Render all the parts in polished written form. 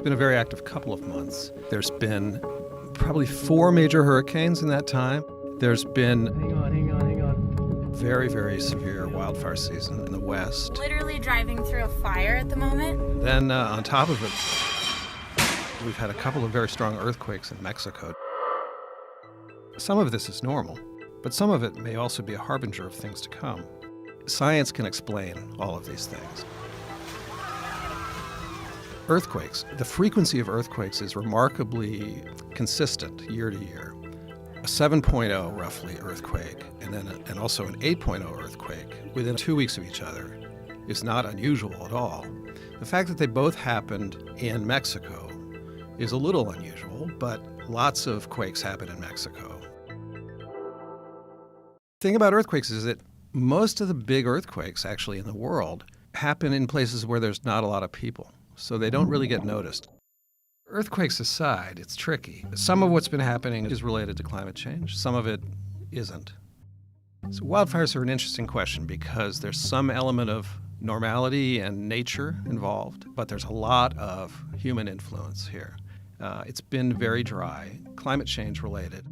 It's been a very active couple of months. There's been probably 4 major hurricanes in that time. There's been hang on. Very, very severe wildfire season in the West. Literally driving through a fire at the moment. Then on top of it, we've had a couple of very strong earthquakes in Mexico. Some of this is normal, but some of it may also be a harbinger of things to come. Science can explain all of these things. Earthquakes. The frequency of earthquakes is remarkably consistent year to year. A 7.0 roughly earthquake and also an 8.0 earthquake within 2 weeks of each other is not unusual at all. The fact that they both happened in Mexico is a little unusual, but lots of quakes happen in Mexico. The thing about earthquakes is that most of the big earthquakes actually in the world happen in places where there's not a lot of people, so they don't really get noticed. Earthquakes aside, it's tricky. Some of what's been happening is related to climate change. Some of it isn't. So wildfires are an interesting question because there's some element of normality and nature involved, but there's a lot of human influence here. It's been very dry, climate change related.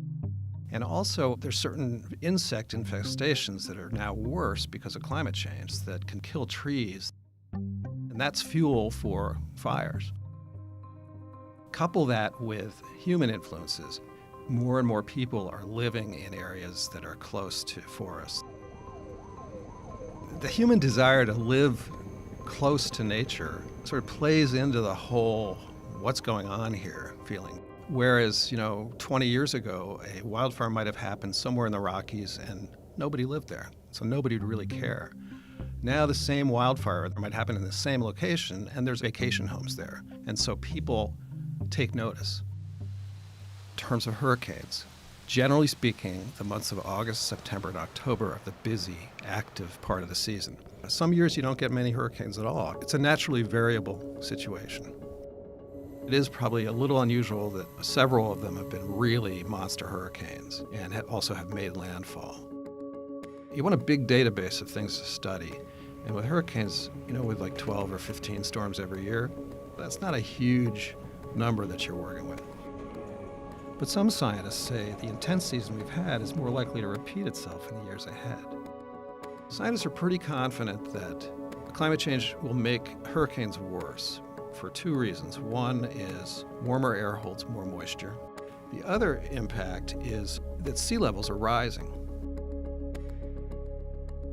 And also, there's certain insect infestations that are now worse because of climate change that can kill trees. And that's fuel for fires. Couple that with human influences. More and more people are living in areas that are close to forests. The human desire to live close to nature sort of plays into the whole what's going on here feeling. Whereas, 20 years ago, a wildfire might have happened somewhere in the Rockies and nobody lived there, so nobody would really care. Now the same wildfire might happen in the same location and there's vacation homes there, and so people take notice. In terms of hurricanes, generally speaking, the months of August, September, and October are the busy, active part of the season. Some years you don't get many hurricanes at all. It's a naturally variable situation. It is probably a little unusual that several of them have been really monster hurricanes and also have made landfall. You want a big database of things to study. And with hurricanes, with like 12 or 15 storms every year, that's not a huge number that you're working with. But some scientists say the intense season we've had is more likely to repeat itself in the years ahead. Scientists are pretty confident that climate change will make hurricanes worse for 2 reasons. One is warmer air holds more moisture. The other impact is that sea levels are rising.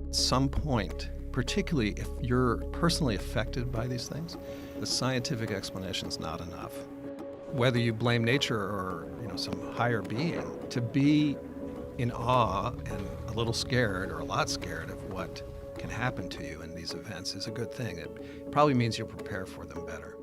At some point, particularly if you're personally affected by these things, the scientific explanation is not enough. Whether you blame nature or some higher being, to be in awe and a little scared or a lot scared of what can happen to you in these events is a good thing. It probably means you'll prepare for them better.